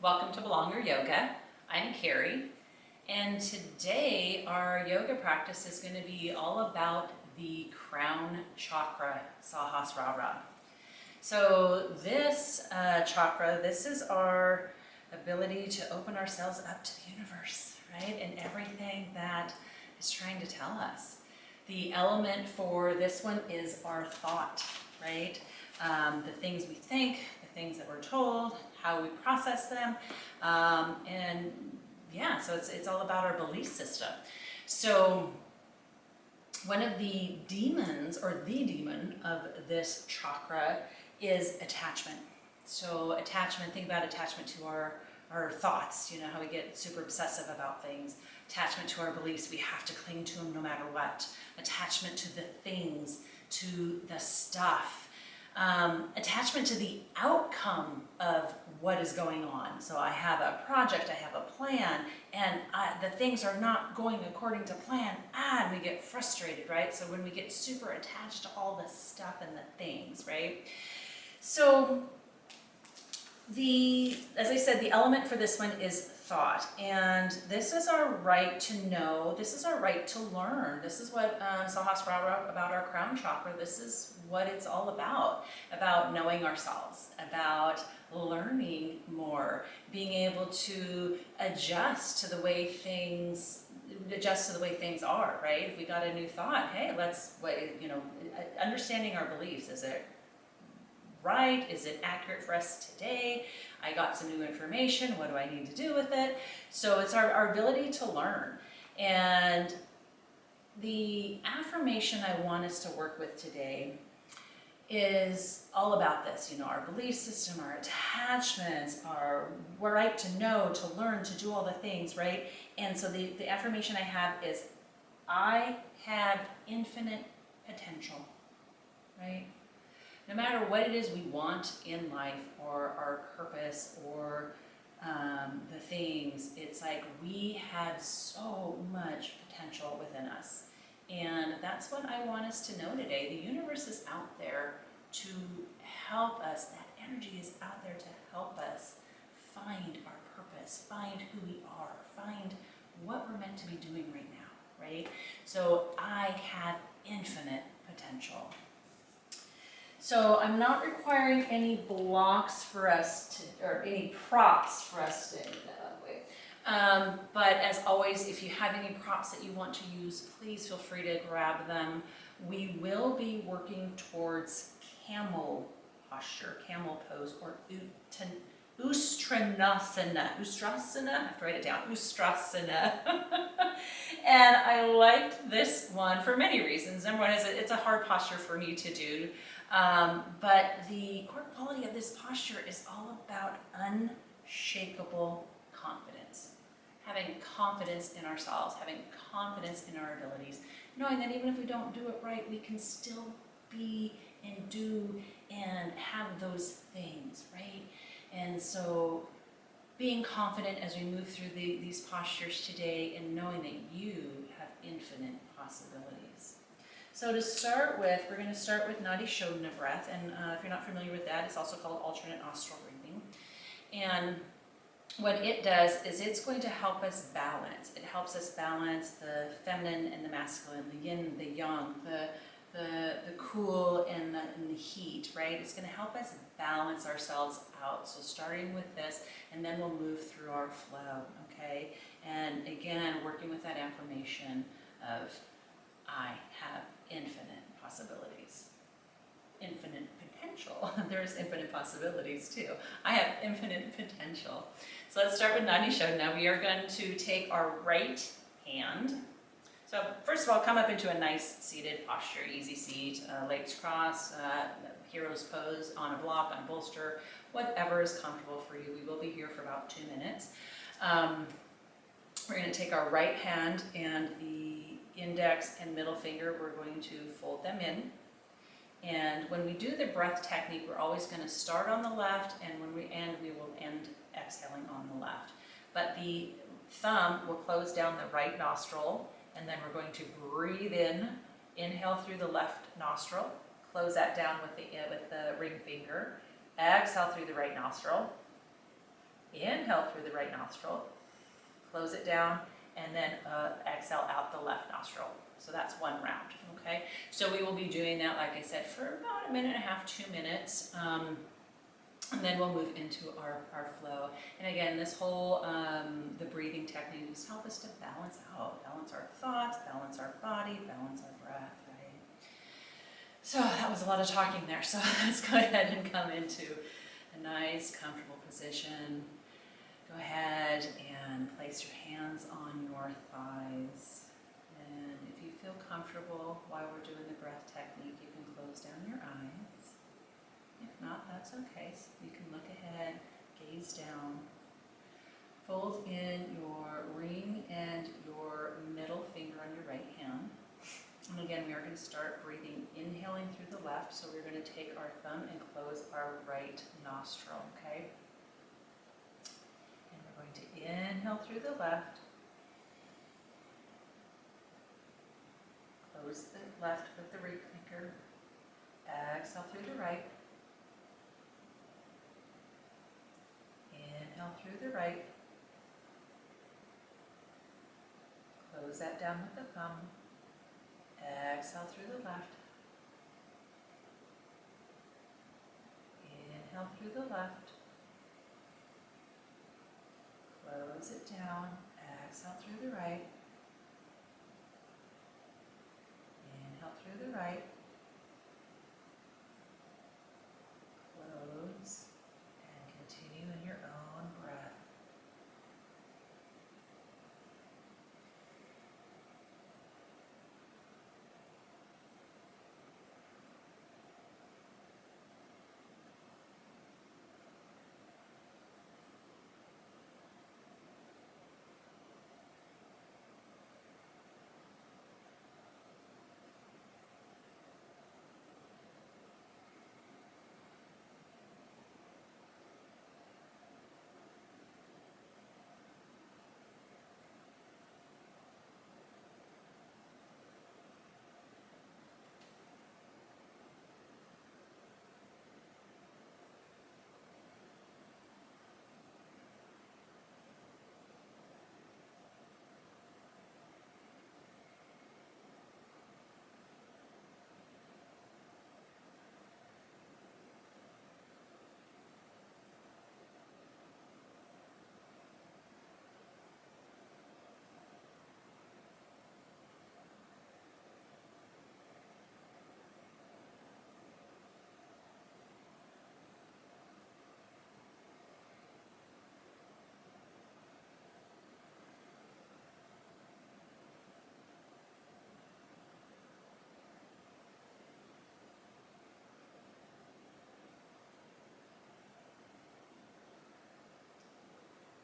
Welcome to Belonger Yoga. I'm Carrie, and today our yoga practice is going to be all about the Crown Chakra, Sahasrara. So this chakra, this is our ability to open ourselves up to the universe, right? And everything that is trying to tell us. The element for this one is our thought, right? The things we think, the things that we're told, how we process them, and yeah, so it's all about our belief system. So one of the demons, or the demon of this chakra, is attachment. So attachment, think about attachment to our thoughts, you know, how we get super obsessive about things. Attachment to our beliefs, we have to cling to them no matter what. Attachment to the things, to the stuff. Attachment to the outcome of what is going on. So I have a project, I have a plan, and the things are not going according to plan, and we get frustrated, right? So when we get super attached to all the stuff and the things, right? So as I said, the element for this one is thought, and this is our right to know, this is our right to learn. This is what Sahasrara, about our crown chakra, this is what it's all about knowing ourselves, about learning more, being able to adjust to the way things are, right? If we got a new thought, hey, understanding our beliefs, is it right? Is it accurate for us today? I got some new information. What do I need to do with it? So it's our ability to learn. And the affirmation I want us to work with today is all about this, our belief system, our attachments, our right to know, to learn, to do all the things, right? And so the affirmation I have is, I have infinite potential, right? No matter what it is we want in life, or our purpose, or the things, it's like we have so much potential within us. And that's what I want us to know today. The universe is out there to help us. That energy is out there to help us find our purpose, find who we are, find what we're meant to be doing right now, right? So I have infinite potential. So I'm not requiring any blocks for us to, or any props for us to, but as always, if you have any props that you want to use, please feel free to grab them. We will be working towards camel posture, camel pose, or Ustrasana. Ustrasana? I have to write it down. Ustrasana. And I liked this one for many reasons. Number one is it's a hard posture for me to do. But the core quality of this posture is all about unshakable confidence. Having confidence in ourselves, having confidence in our abilities, knowing that even if we don't do it right, we can still be and do and have those things, right? And so being confident as we move through these postures today, and knowing that you have infinite possibilities. So to start with, we're going to start with Nadi Shodhana breath, and if you're not familiar with that, it's also called alternate nostril breathing. And what it does is it's going to help us balance. It helps us balance the feminine and the masculine, the yin, the yang, the cool and the heat, right? It's going to help us balance ourselves out. So starting with this, and then we'll move through our flow, okay? And again, working with that affirmation of, I have infinite possibilities. Infinite potential. There's infinite possibilities too. I have infinite potential. So let's start with Nadi Shodhana. We are going to take our right hand. So first of all, come up into a nice seated posture, easy seat, legs crossed, hero's pose on a block, on a bolster, whatever is comfortable for you. We will be here for about 2 minutes. We're going to take our right hand and the index and middle finger, we're going to fold them in. And when we do the breath technique, we're always going to start on the left, and when we end, we will end exhaling on the left. But the thumb will close down the right nostril, and then we're going to breathe in, inhale through the left nostril, close that down with the ring finger, exhale through the right nostril, Inhale through the right nostril, close it down, and then exhale out the left nostril. So that's one round, okay? So we will be doing that, like I said, for about 1.5 to 2 minutes. And then we'll move into our flow. And again, this whole, the breathing techniques help us to balance out, balance our thoughts, balance our body, balance our breath, right? So that was a lot of talking there. So let's go ahead and come into a nice, comfortable position. Go ahead and place your hands on your thighs. And if you feel comfortable while we're doing the breath technique, you can close down your eyes. If not, that's okay. So you can look ahead, gaze down. Fold in your ring and your middle finger on your right hand. And again, we are going to start breathing, inhaling through the left. So we're going to take our thumb and close our right nostril, okay? And we're going to inhale through the left. Close the left with the ring finger. Exhale through the right. Inhale through the right. Close that down with the thumb. Exhale through the left. Inhale through the left. Close it down. Exhale through the right. Inhale through the right. Close. And continue in your own breath.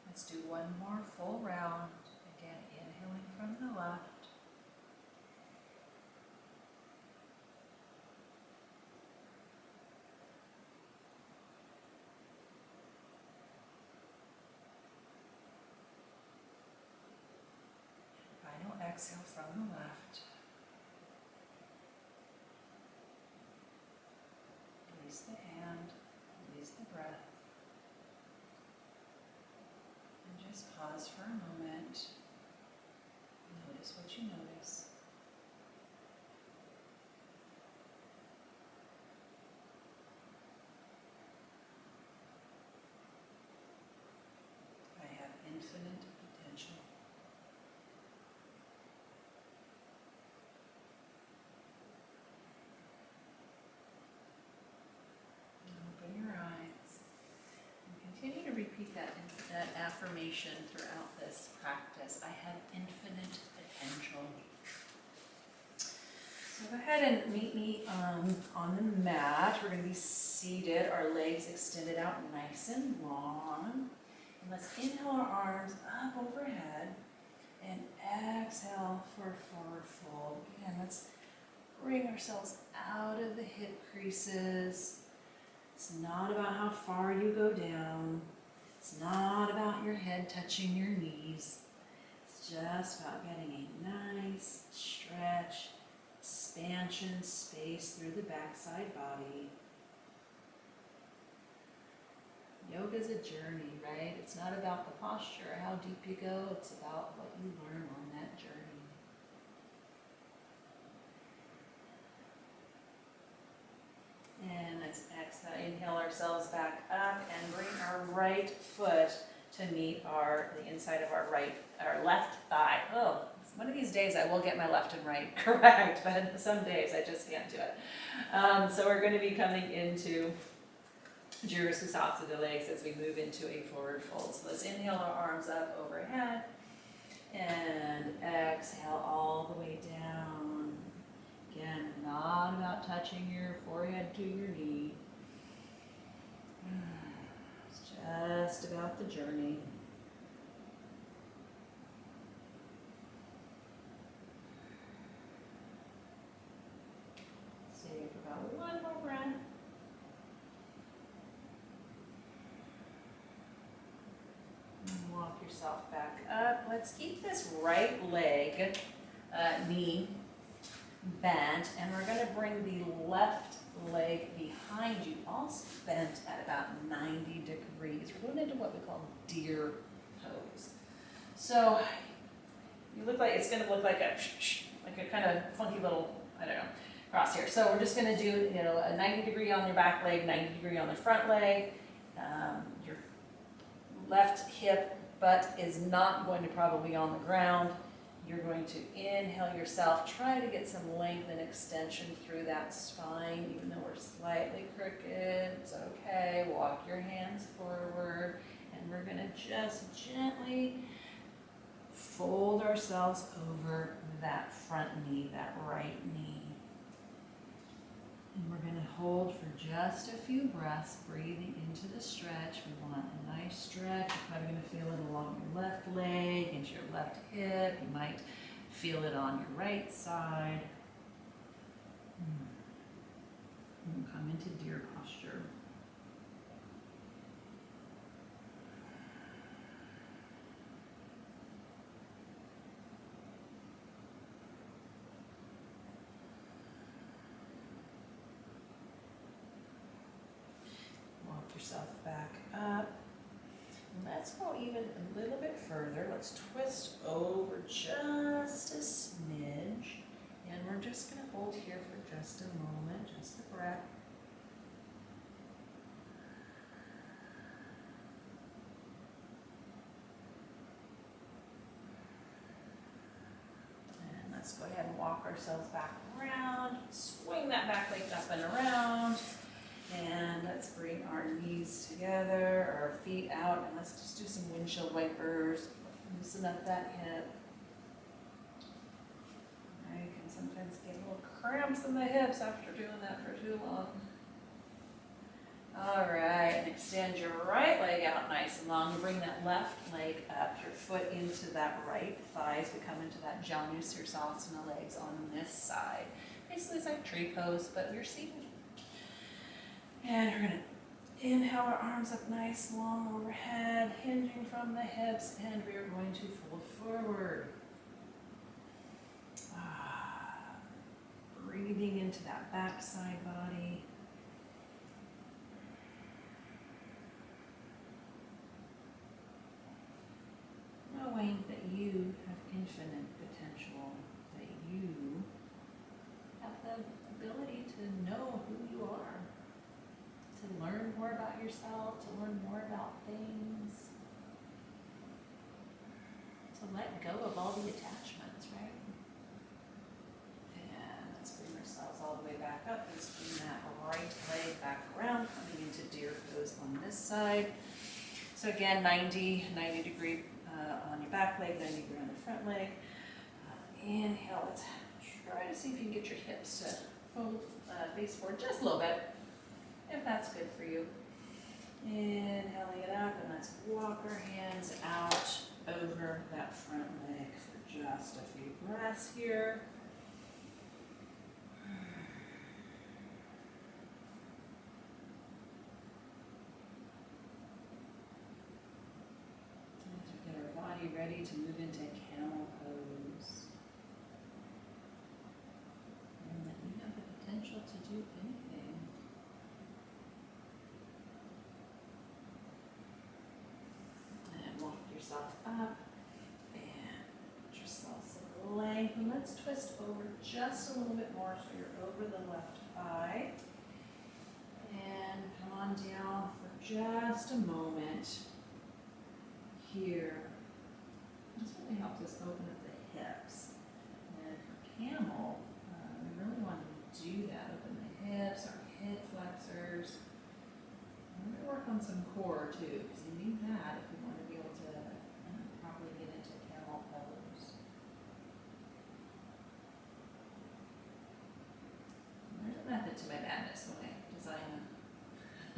Let's do one more full round. Again, inhaling from the left. And final exhale from the left. Release the hand, release the breath. And just pause for a moment. Notice what you notice. I have infinite potential. Open your eyes and continue to repeat that affirmation throughout this practice. I have infinite potential. So go ahead and meet me on the mat. We're going to be seated, our legs extended out nice and long. And let's inhale our arms up overhead and exhale for forward fold. Again, let's bring ourselves out of the hip creases. It's not about how far you go down. It's not about your head touching your knees. It's just about getting a nice stretch, expansion, space through the backside body. Yoga's a journey, right? It's not about the posture, how deep you go, it's about what you learn on that journey. And let's exhale, inhale ourselves back up and bring our right foot to meet the inside of our left thigh. Oh, one of these days I will get my left and right correct, but some days I just can't do it. So we're going to be coming into Jirasusasana legs as we move into a forward fold. So let's inhale our arms up overhead and exhale all the way down. Again, not about touching your forehead to your knee. It's just about the journey. Stay for about one more breath. And walk yourself back up. Let's keep this right leg, knee bent, and we're going to bring the left leg behind you, also bent at about 90 degrees. We're going into what we call deer pose. So you look like it's going to look like a kind of funky little, I don't know, cross here. So we're just going to do, a 90 degree on your back leg, 90 degree on the front leg. Your left hip butt is not going to probably be on the ground. You're going to inhale yourself, try to get some length and extension through that spine, even though we're slightly crooked, it's okay. Walk your hands forward, and we're gonna just gently fold ourselves over that front knee, that right knee. And we're gonna hold for just a few breaths, breathing into the stretch. We want a nice stretch. You're probably gonna feel it along your left leg, into your left hip. You might feel it on your right side. And we'll come into deer posture. Yourself back up. Let's go even a little bit further. Let's twist over just a smidge. And we're just going to hold here for just a moment, just a breath. And let's go ahead and walk ourselves back around. Swing that back leg up and around. And let's bring our knees together, our feet out, and let's just do some windshield wipers. Loosen up that hip. I can sometimes get little cramps in the hips after doing that for too long. All right, and extend your right leg out nice and long. Bring that left leg up, your foot into that right thigh as we come into that Janusirasana legs on this side. Basically it's like tree pose, but you're seated. And we're going to inhale our arms up nice, long overhead, hinging from the hips, and we are going to fold forward. Breathing into that backside body. Knowing that you have infinite potential, that you have the ability to know who you are. To learn more about yourself, to learn more about things, to let go of all the attachments, right? And let's bring ourselves all the way back up. Let's bring that right leg back around, coming into deer pose on this side. So again, 90 degree on your back leg, 90 degree on the front leg. Inhale, let's try to see if you can get your hips to fold, face forward just a little bit, if that's good for you. Inhaling it up, and let's walk our hands out over that front leg for just a few breaths here. As we get our body ready to move into camel pose. And that you have the potential to do anything. up. And get yourself some length. And let's twist over just a little bit more so you're over the left thigh. And come on down for just a moment here. This really helps us open up the hips. And for camel, we really want to do that. Open the hips, our hip flexors. We're going to work on some core too, because you need that if you want to be able to properly get into camel pose. There's a method to my madness when I design a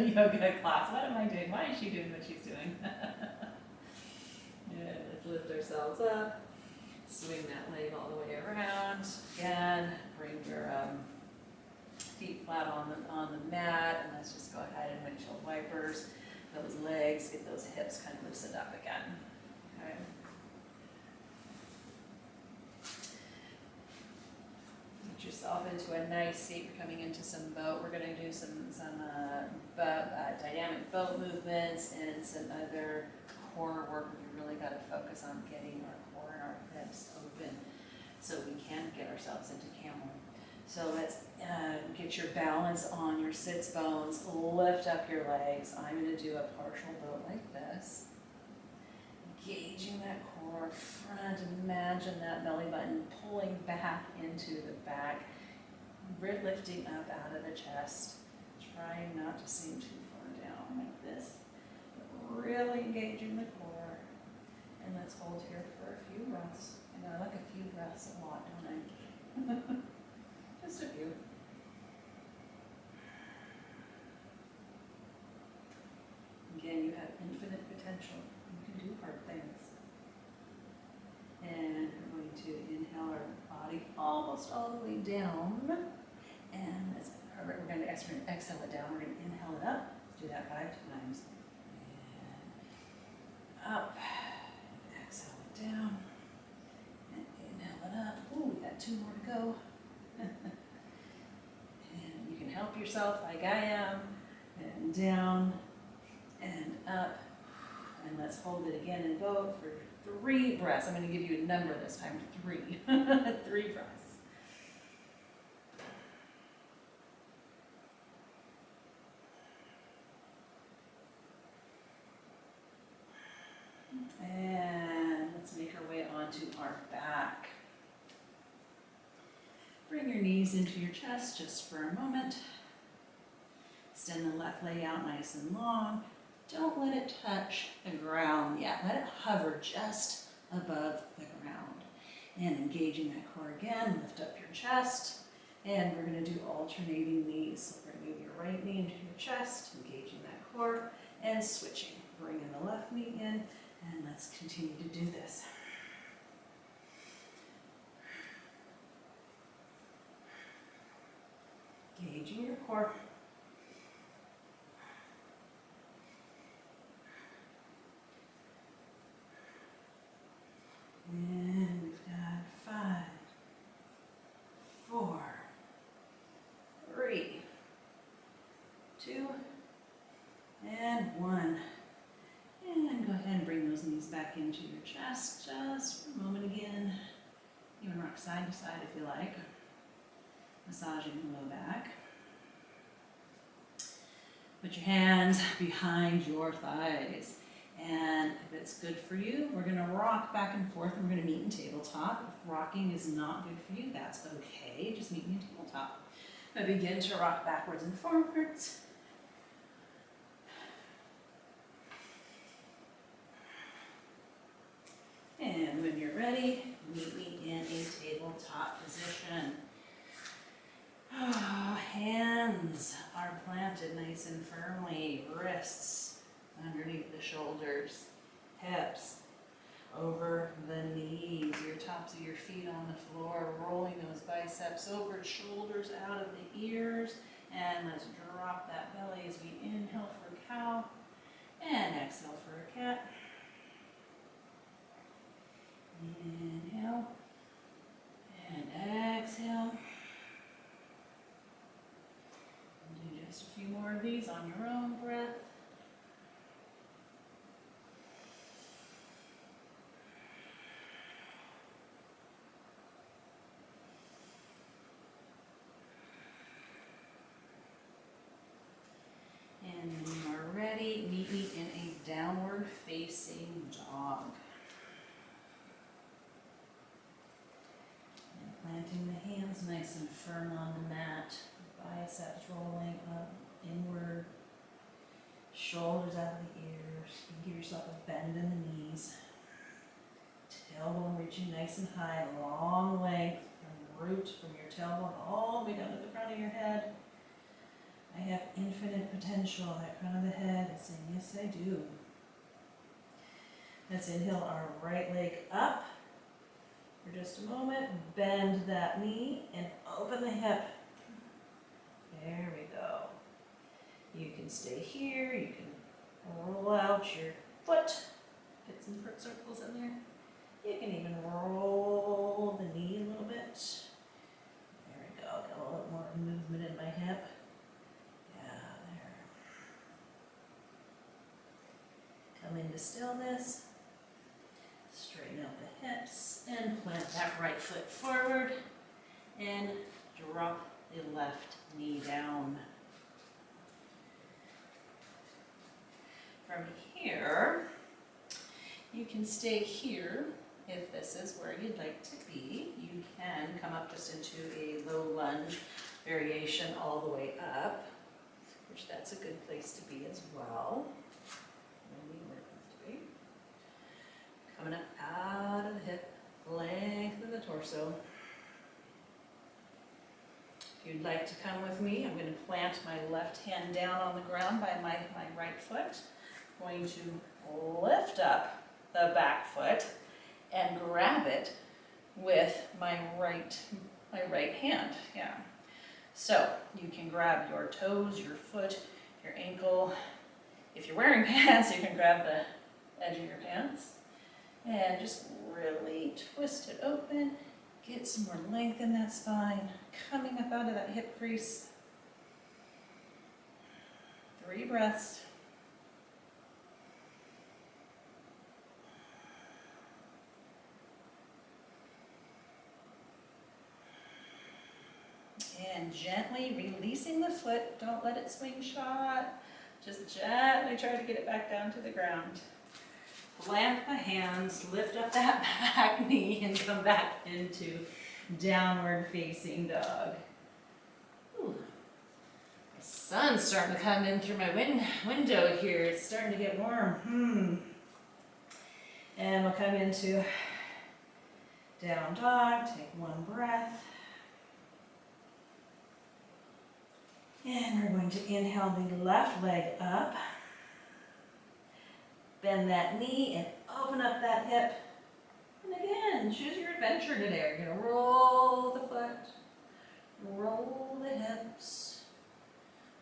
yoga class. What am I doing? Why is she doing what she's doing? Yeah, let's lift ourselves up. Swing that leg all the way around. Again, bring your feet flat on the mat, and let's just go ahead and windshield wipers those legs, get those hips kind of loosened up again. Okay. Get yourself into a nice seat. You're coming into some boat. We're going to do some dynamic boat movements and some other core work. We really got to focus on getting our core and our hips open so we can get ourselves into camel. So let's get your balance on your sits bones, lift up your legs. I'm going to do a partial boat like this. Engaging that core front, imagine that belly button pulling back into the back, lifting up out of the chest, trying not to sink too far down like this, but really engaging the core. And let's hold here for a few breaths. I know I like a few breaths a lot, don't I? Just a few. Again, you have infinite potential. You can do hard things. And we're going to inhale our body almost all the way down. And we're going to exhale it down. We're going to inhale it up. Let's do that 5 times. And up. Exhale it down. And inhale it up. Ooh, we got 2 more to go. And you can help yourself like I am. And down and up. And let's hold it again in boat for 3 breaths. I'm going to give you a number this time, 3. 3 breaths. And let's make our way onto our back. Bring your knees into your chest just for a moment. Extend the left leg out nice and long. Don't let it touch the ground yet. Let it hover just above the ground. And engaging that core again, lift up your chest. And we're going to do alternating knees. So we're going to move your right knee into your chest, engaging that core, and switching. Bringing the left knee in, and let's continue to do this. Engaging your core. And we've got 5, 4, 3, 2, and 1. And go ahead and bring those knees back into your chest just for a moment again. You can rock side to side if you like. Massaging the low back. Put your hands behind your thighs. And if it's good for you, we're going to rock back and forth, and we're going to meet in tabletop. If rocking is not good for you, that's okay. Just meet me in tabletop. Now begin to rock backwards and forwards. And when you're ready, meet me in a tabletop position. Hands are planted nice and firmly. Wrists underneath the shoulders. Hips over the knees. Your tops of your feet on the floor. Rolling those biceps over, shoulders out of the ears. And let's drop that belly as we inhale for a cow. And exhale for a cat. Inhale and exhale. And do just a few more of these on your own breath. facing dog. And planting the hands nice and firm on the mat. Biceps rolling up, inward. Shoulders out of the ears. You can give yourself a bend in the knees. Tailbone reaching nice and high, long length from root, from your tailbone all the way down to the crown of your head. I have infinite potential. That crown of the head is saying, yes, I do. Let's inhale our right leg up for just a moment. Bend that knee and open the hip. There we go. You can stay here. You can roll out your foot. Get some foot circles in there. You can even roll the knee a little bit. There we go. Got a little more movement in my hip. Yeah, there. Come into stillness. Straighten out the hips and plant that right foot forward and drop the left knee down. From here, you can stay here if this is where you'd like to be. You can come up just into a low lunge variation all the way up, which that's a good place to be as well. Coming up out of the hip, lengthen the torso. If you'd like to come with me, I'm going to plant my left hand down on the ground by my right foot. Going to lift up the back foot and grab it with my right hand. Yeah. So you can grab your toes, your foot, your ankle. If you're wearing pants, you can grab the edge of your pants and just really twist it open. Get some more length in that spine, coming up out of that hip crease. 3 breaths. And gently releasing the foot. Don't let it swing shot. Just gently try to get it back down to the ground. Plant the hands, lift up that back knee, and come back into downward facing dog. Ooh. The sun's starting to come in through my window here. It's starting to get warm. And we'll come into down dog. Take 1 breath. And we're going to inhale the left leg up. Bend that knee and open up that hip. And again, choose your adventure today. You're going to roll the foot, roll the hips,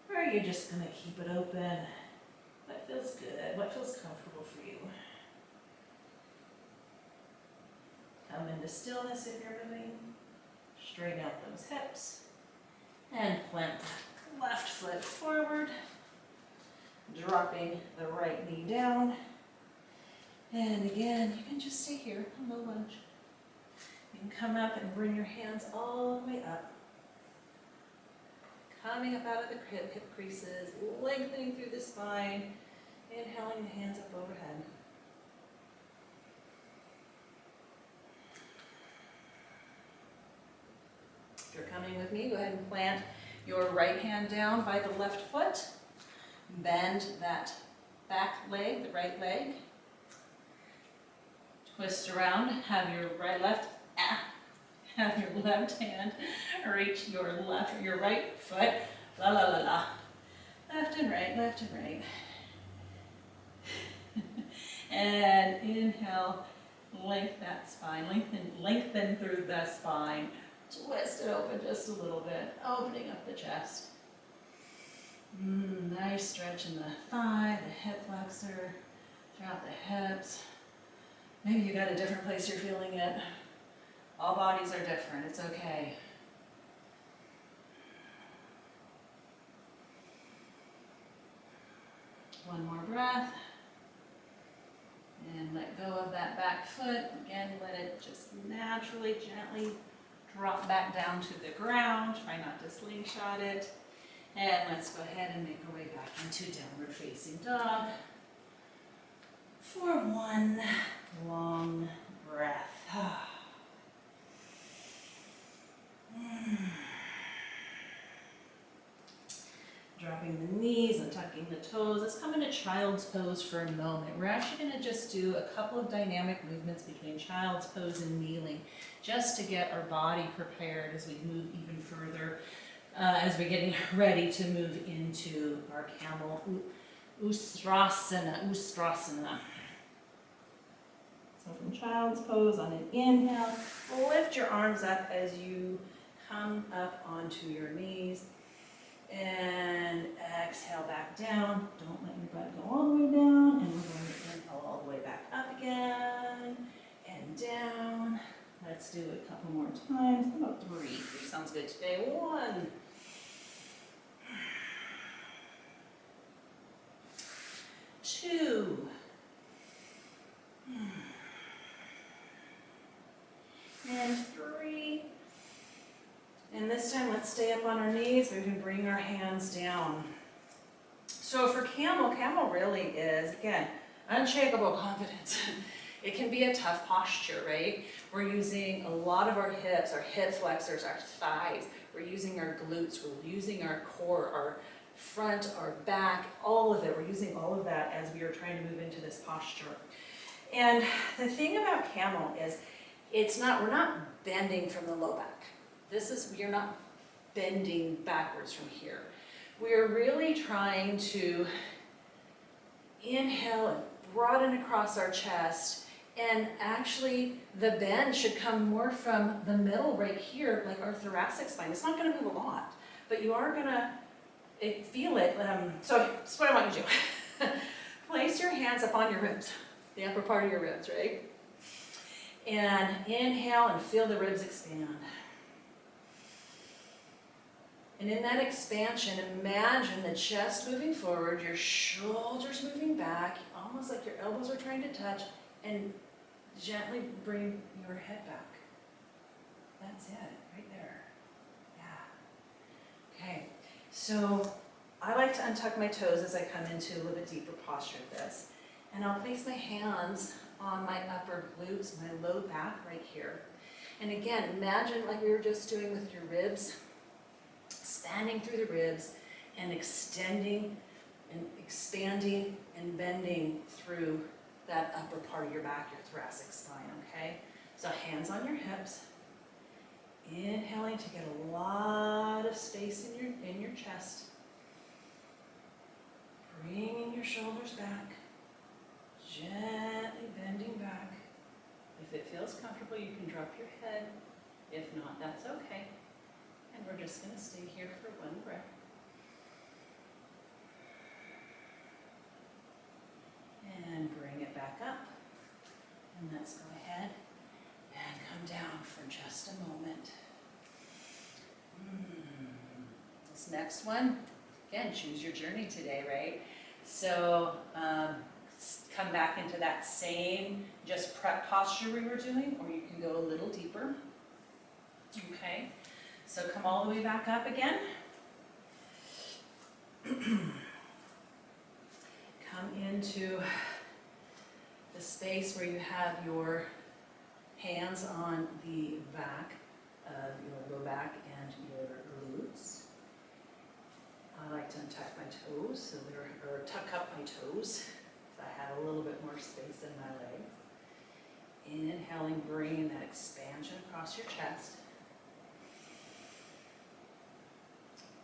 or you're just going to keep it open. What feels good? What feels comfortable for you? Come into stillness if you're moving. Straighten out those hips and plant the left foot forward. Dropping the right knee down. And again, you can just stay here, low lunge. You can come up and bring your hands all the way up. Coming up out of the hip creases, lengthening through the spine, inhaling the hands up overhead. If you're coming with me, go ahead and plant your right hand down by the left foot. Bend that back leg, the right leg. Twist around, have your left hand reach your right foot. La la la la. Left and right, left and right. And inhale, lengthen that spine, lengthen through the spine. Twist it open just a little bit, opening up the chest. Nice stretch in the thigh, the hip flexor, throughout the hips. Maybe you got a different place you're feeling it. All bodies are different, it's okay. One more breath. And let go of that back foot. Again, let it just naturally, gently drop back down to the ground. Try not to slingshot it. And let's go ahead and make our way back into downward facing dog. for one long breath. Dropping the knees and tucking the toes. Let's come into child's pose for a moment. We're actually going to just do a couple of dynamic movements between child's pose and kneeling, just to get our body prepared as we move even further, as we're getting ready to move into our camel ustrasana. So from child's pose on an inhale, lift your arms up as you come up onto your knees. And exhale back down. Don't let your butt go all the way down. And we're going to inhale all the way back up again and down. Let's do it a couple more times. How about 3? 3 sounds good today. 1. 2. And 3. And this time, let's stay up on our knees. We can bring our hands down. So for camel, camel really is, again, unshakable confidence. It can be a tough posture, right? We're using a lot of our hips, our hip flexors, our thighs. We're using our glutes. We're using our core, our front, our back, all of it. We're using all of that as we are trying to move into this posture. And the thing about camel is, we're not bending from the low back. You're not bending backwards from here. We're really trying to inhale and broaden across our chest, and actually the bend should come more from the middle right here, like our thoracic spine. It's not gonna move a lot, but you are gonna feel it. So this is what I want you to do. Place your hands up on your ribs, the upper part of your ribs, right? And inhale and feel the ribs expand. And in that expansion, imagine the chest moving forward, your shoulders moving back, almost like your elbows are trying to touch, and gently bring your head back. That's it, right there. Yeah. Okay, so I like to untuck my toes as I come into a little bit deeper posture of this. And I'll place my hands on my upper glutes, my low back right here. And again, imagine like we were just doing with your ribs, expanding through the ribs and extending and expanding and bending through that upper part of your back, your thoracic spine, okay? So hands on your hips, inhaling to get a lot of space in your chest, bringing your shoulders back, gently bending back. If it feels comfortable, you can drop your head. If not, that's okay. And we're just going to stay here for one breath. And bring it back up. And let's go ahead and come down for just a moment. This next one, again, choose your journey today, right? So come back into that same just prep posture we were doing, or you can go a little deeper. Okay, so come all the way back up again. Come into the space where you have your hands on the back of your low back and your glutes. I like to untuck my toes, or tuck up my toes, so I have a little bit more space in my legs. Inhaling, bringing that expansion across your chest.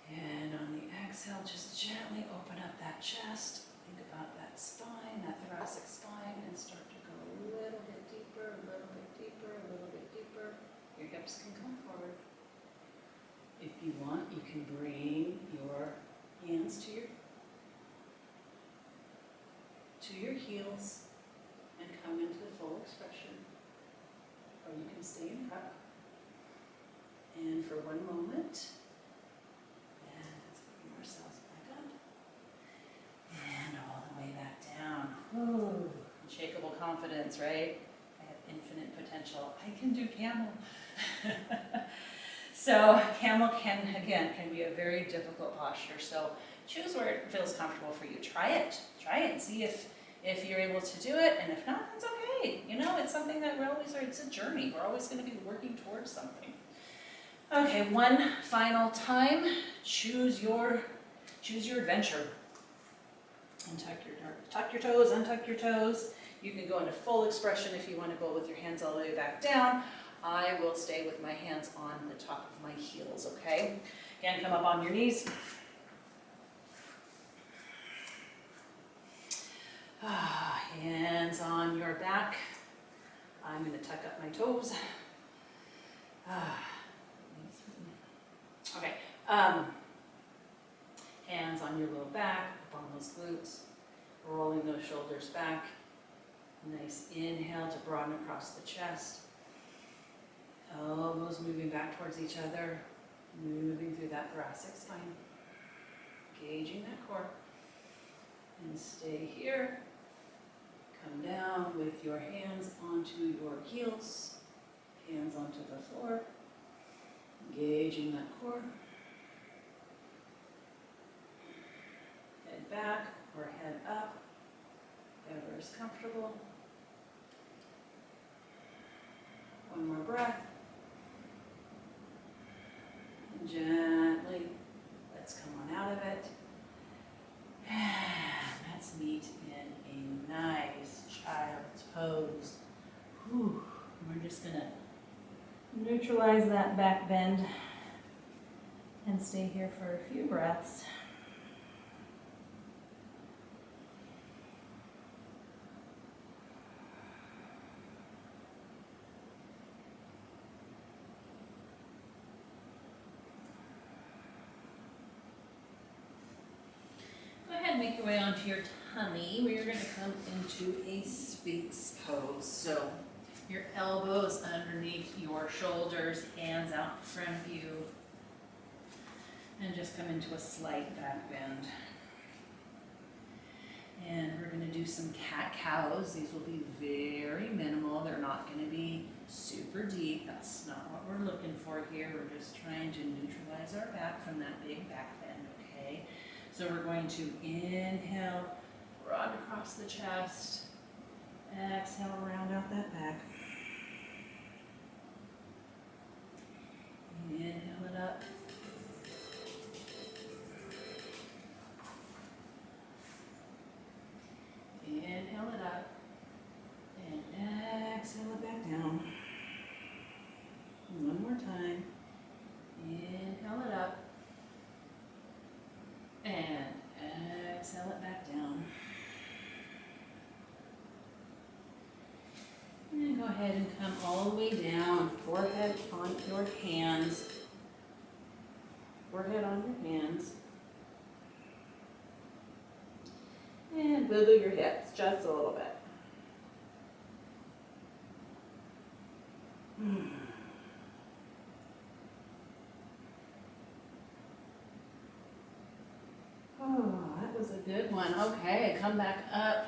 And on the exhale, just gently open up that chest. Think about that spine, that thoracic spine, and start to go a little bit deeper, a little bit deeper, a little bit deeper. Your hips can come forward. If you want, you can bring your hands to your heels and come into the full expression. Or you can stay in prep. And for one moment, and let's bring ourselves back up. And all the way back down. Ooh, unshakable confidence, right? I have infinite potential. I can do camel. So camel can be a very difficult posture. So choose where it feels comfortable for you. Try it and see if if you're able to do it, and if not, that's okay. You know, it's something that we're always, it's a journey. We're always going to be working towards something. Okay, one final time, choose your adventure. Tuck your toes, untuck your toes. You can go into full expression if you want to go with your hands all the way back down. I will stay with my hands on the top of my heels, okay? Again, come up on your knees. Hands on your back. I'm going to tuck up my toes. Okay. Hands on your low back, up on those glutes, rolling those shoulders back. Nice inhale to broaden across the chest. Elbows moving back towards each other, moving through that thoracic spine. Engaging that core. And stay here. Come down with your hands onto your heels, hands onto the floor. Engaging that core. Head back or head up, whatever is comfortable. One more breath. And gently, let's come on out of it. Let's meet in a nice child's pose. Whew. We're just going to neutralize that back bend and stay here for a few breaths. Make your way onto your tummy, where you're going to come into a Sphinx pose. So your elbows underneath your shoulders, hands out in front of you, and just come into a slight back bend. And we're going to do some cat-cows. These will be very minimal. They're not going to be super deep. That's not what we're looking for here. We're just trying to neutralize our back from that big back bend, okay? So we're going to inhale, broaden across the chest. Exhale, round out that back. Inhale it up. Inhale it up. And exhale it back down. One more time. Inhale it up. And exhale it back down. And then go ahead and come all the way down, forehead on your hands. Forehead on your hands. And wiggle your hips just a little bit. Oh, that was a good one. Okay, come back up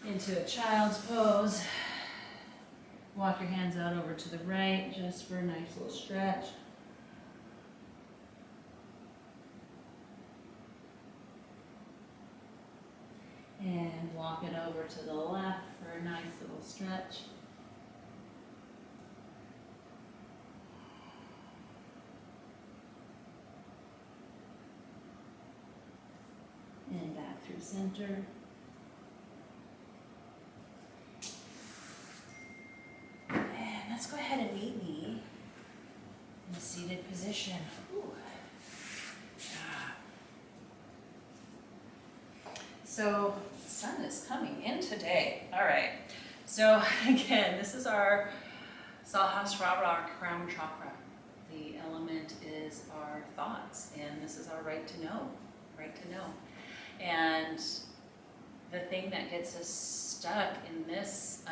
into a child's pose. Walk your hands out over to the right just for a nice little stretch. And walk it over to the left for a nice little stretch. And back through center. And let's go ahead and meet me in a seated position. Ooh. So the sun is coming in today. All right. So again, this is our Sahasrara, our Crown Chakra. The element is our thoughts, and this is our right to know. Right to know. And the thing that gets us stuck in this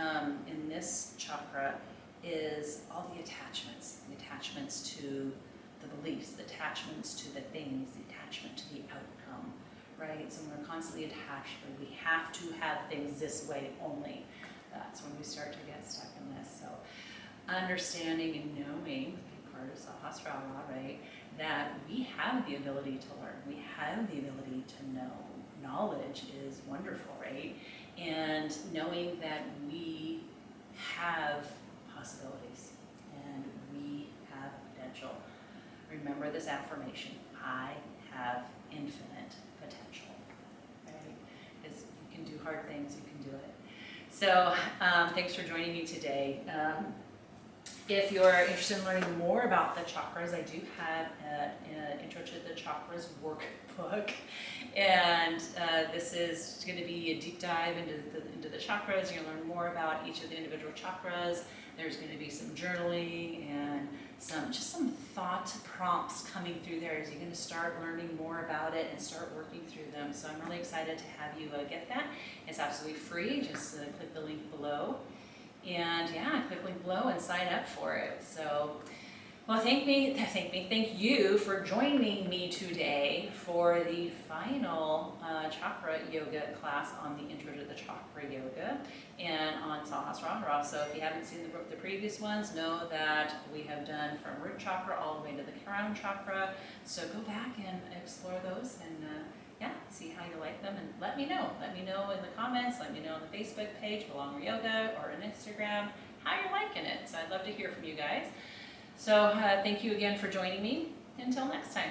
chakra is all the attachments to the beliefs, the attachments to the things, the attachment to the outcome, right? So we're constantly attached, but we have to have things this way only. That's when we start to get stuck in this. So understanding and knowing, part of Sahasrara, right, that we have the ability to learn, we have the ability to know, knowledge is wonderful, right? And knowing that we have possibilities and we have potential. Remember this affirmation: I have infinite potential, right? Because you can do hard things, you can do it. So thanks for joining me today. If you're interested in learning more about the chakras, I do have an Intro to the Chakras workbook. And this is going to be a deep dive into the chakras. You're going to learn more about each of the individual chakras. There's going to be some journaling and some thought prompts coming through there as you're going to start learning more about it and start working through them. So I'm really excited to have you get that. It's absolutely free. Just click the link below. And yeah, click link below and sign up for it. So, well, thank you for joining me today for the final chakra yoga class on the Intro to the Chakra Yoga and on Sahasrara. So if you haven't seen the previous ones, know that we have done from root chakra all the way to the Crown Chakra. So go back and explore those and yeah, see how you like them and let me know. Let me know in the comments, let me know on the Facebook page, Belong Yoga, or on Instagram, how you're liking it. So I'd love to hear from you guys. So thank you again for joining me. Until next time.